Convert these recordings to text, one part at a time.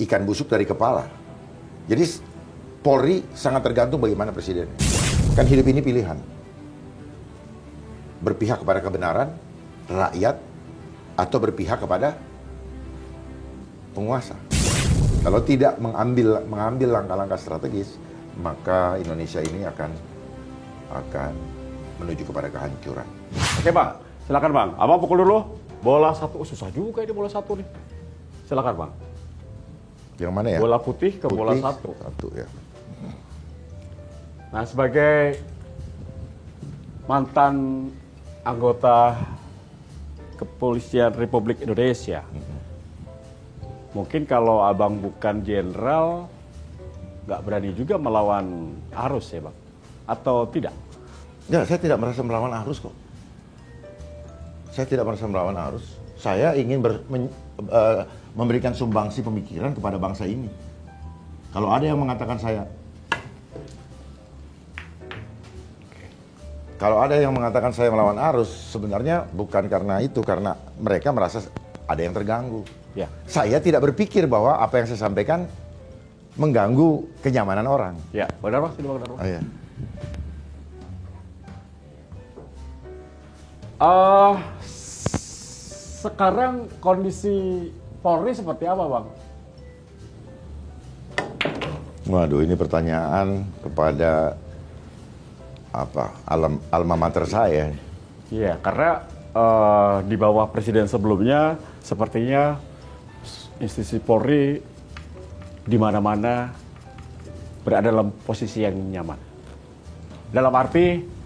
ikan busuk dari kepala. Jadi Polri sangat tergantung bagaimana presiden. Kan hidup ini pilihan. Berpihak kepada kebenaran, rakyat, atau berpihak kepada penguasa. Kalau tidak mengambil langkah-langkah strategis, maka Indonesia ini akan menuju kepada kehancuran. Oke Bang, silakan Bang. Abang pukul dulu. Bola satu, susah juga ini bola satu nih. Silakan Bang. Yang mana ya? Bola putih ke bola satu. Satu ya. Nah, sebagai mantan anggota Kepolisian Republik Indonesia, mungkin kalau abang bukan jenderal, nggak berani juga melawan arus ya Bang? Atau tidak? Ya, saya tidak merasa melawan arus kok. Saya tidak merasa melawan arus. Saya ingin memberikan sumbangsi pemikiran kepada bangsa ini. Kalau ada yang mengatakan saya melawan arus, sebenarnya bukan karena itu, karena mereka merasa ada yang terganggu. Ya. Saya tidak berpikir bahwa apa yang saya sampaikan mengganggu kenyamanan orang. Ya, benar Bang, benar Bang. Oh, iya. Sekarang kondisi Polri seperti apa Bang? Waduh, ini pertanyaan kepada alma mater saya. Iya, karena di bawah presiden sebelumnya sepertinya institusi Polri di mana-mana berada dalam posisi yang nyaman. Dalam arti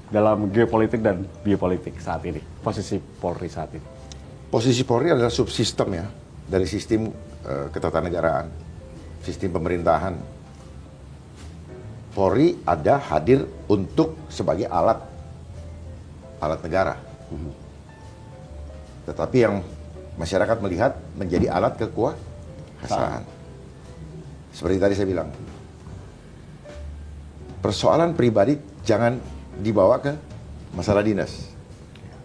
dalam geopolitik dan biopolitik saat ini, posisi Polri saat ini. Posisi Polri adalah subsistem ya dari sistem ketatanegaraan, sistem pemerintahan. Polri ada hadir untuk sebagai alat negara. Tetapi yang masyarakat melihat menjadi alat kekuasaan. Seperti tadi saya bilang, persoalan pribadi jangan dibawa ke masalah dinas.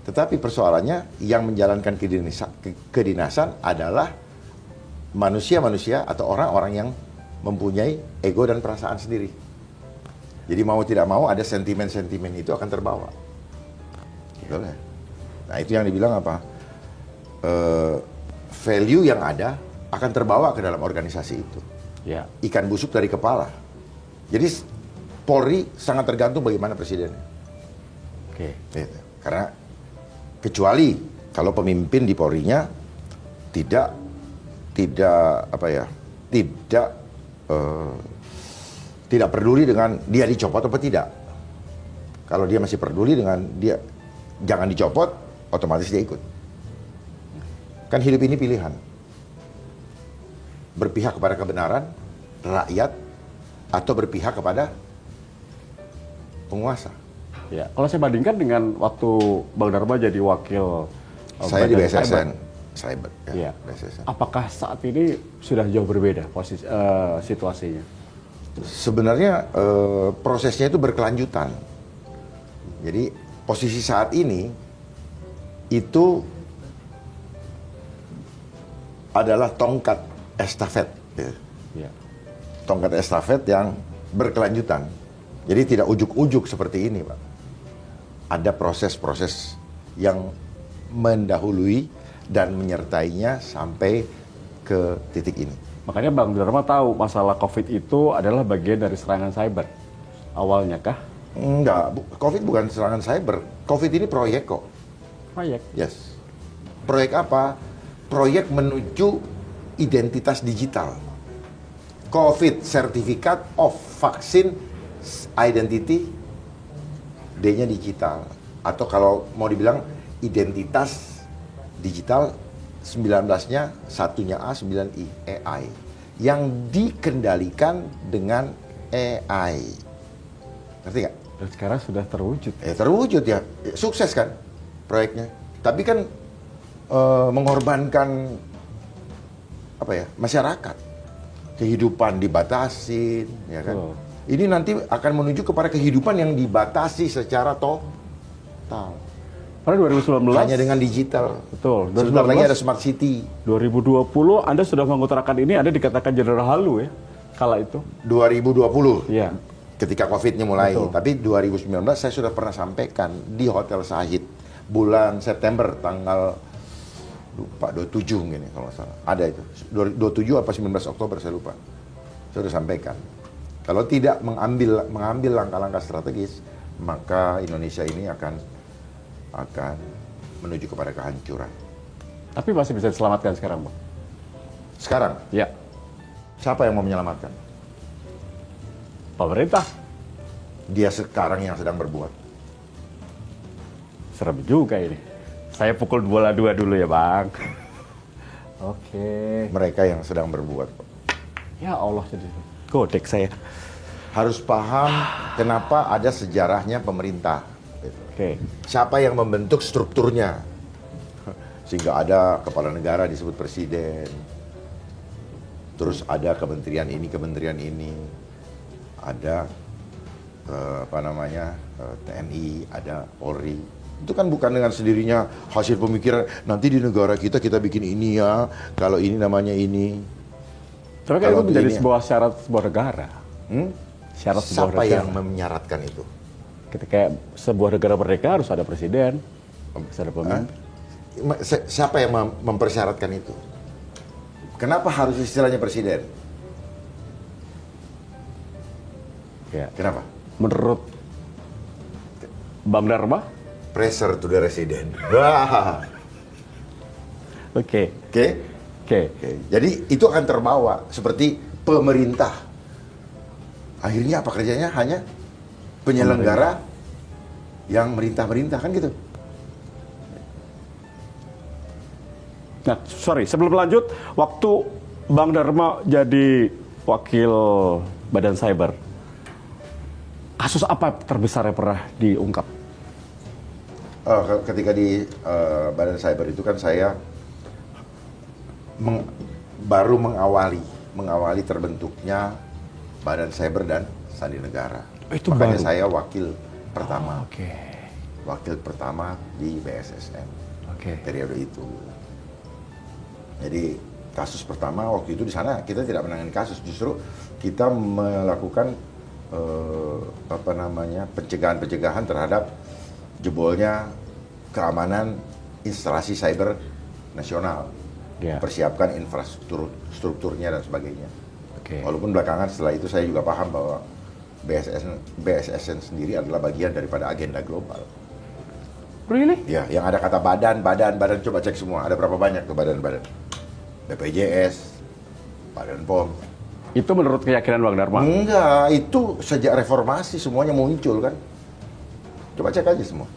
Tetapi persoalannya yang menjalankan kedinasan adalah manusia-manusia atau orang-orang yang mempunyai ego dan perasaan sendiri. Jadi mau tidak mau ada sentimen-sentimen itu akan terbawa. Gitu lah. Nah itu yang dibilang apa? Value yang ada akan terbawa ke dalam organisasi itu. Ya. Ikan busuk dari kepala. Jadi Polri sangat tergantung bagaimana presidennya. Oke. Gitu. Karena kecuali kalau pemimpin di Polri-nya tidak peduli dengan dia dicopot atau tidak. Kalau dia masih peduli dengan dia jangan dicopot, otomatis dia ikut. Kan hidup ini pilihan. Berpihak kepada kebenaran, rakyat, atau berpihak kepada penguasa. Ya, kalau saya bandingkan dengan waktu Bang Dharma jadi wakil Saya di Badan BSSN. Cyber, Ya. BSSN. Apakah saat ini sudah jauh berbeda posisi situasinya? Sebenarnya prosesnya itu berkelanjutan. Jadi posisi saat ini itu adalah tongkat estafet. Ya. Tongkat estafet yang berkelanjutan. Jadi tidak ujuk-ujuk seperti ini, Pak. Ada proses-proses yang mendahului dan menyertainya sampai ke titik ini. Makanya Bang Dharma tahu masalah COVID itu adalah bagian dari serangan cyber. Awalnya kah? Enggak, COVID bukan serangan cyber. COVID ini proyek kok. Proyek. Yes. Proyek apa? Proyek menuju identitas digital. COVID, Certificate of Vaccine Identity, D-nya digital. Atau kalau mau dibilang identitas digital, 19-nya, satunya A, 9I, AI. Yang dikendalikan dengan AI. Ngerti nggak? Dan sekarang sudah terwujud. Terwujud ya. Sukses kan proyeknya. Tapi kan mengorbankan masyarakat. Kehidupan dibatasin, ya kan? Oh. Ini nanti akan menuju kepada kehidupan yang dibatasi secara total. Pada 2019, Hanya dengan digital. betul. Sebentar 2019, lagi ada smart city. 2020 Anda sudah mengutarakan ini, Anda dikatakan general halu ya, kala itu. 2020. Iya. Ketika COVID-nya mulai. Betul. Tapi 2019 saya sudah pernah sampaikan di Hotel Sahid bulan September tanggal lupa 27 mungkin ya, kalau nggak salah. Ada itu. 27 apa 19 Oktober saya lupa. Saya sudah sampaikan. Kalau tidak mengambil langkah-langkah strategis, maka Indonesia ini akan menuju kepada kehancuran. Tapi masih bisa diselamatkan sekarang, Bang. Sekarang, Ya, siapa yang mau menyelamatkan? pemerintah. Dia sekarang yang sedang berbuat. Serem juga ini. Saya pukul bola 2 dulu ya, Bang. Oke. Mereka yang sedang berbuat. Ya Allah, jadi godek saya. Harus paham kenapa ada sejarahnya pemerintah. Oke. Siapa yang membentuk strukturnya? Sehingga ada kepala negara disebut presiden. Terus ada kementerian ini. Ada TNI, ada Polri. Itu kan bukan dengan sendirinya hasil pemikiran nanti di negara kita bikin ini ya, kalau ini namanya ini. Tapi kan Kalau itu menjadi begini- sebuah syarat sebuah negara. Syarat sebuah Siapa negara. yang menyaratkan itu? Ketika sebuah negara merdeka harus ada presiden, harus ada pemimpin. Siapa yang mempersyaratkan itu? Kenapa harus istilahnya presiden? Ya. Kenapa? Menurut Bang Dharma, Pressure to the resident. Wah. oke. Oke. Oke. Oke. Jadi itu akan terbawa seperti pemerintah. Akhirnya apa kerjanya? Hanya penyelenggara yang merintah-merintah kan gitu. Nah, sorry, sebelum lanjut, waktu Bang Dharma jadi wakil Badan Cyber, kasus apa terbesar yang pernah diungkap? Ketika di Badan Cyber itu kan saya baru mengawali terbentuknya Badan Cyber dan Sandi Negara. Itu Makanya baru? saya wakil pertama, Oke. wakil pertama di BSSN Oke. periode itu. Jadi kasus pertama waktu itu di sana kita tidak menangani kasus, justru kita melakukan pencegahan terhadap jebolnya keamanan instalasi cyber nasional, Ya. persiapkan strukturnya dan sebagainya. Oke. Walaupun belakangan setelah itu saya juga paham bahwa BSSN sendiri adalah bagian daripada agenda global. Really? Ya, yang ada kata badan, coba cek semua. Ada berapa banyak tuh badan-badan? BPJS, Badan POM. Itu menurut keyakinan Bang Dharma? Enggak, itu sejak reformasi semuanya muncul kan. Coba cek aja semua.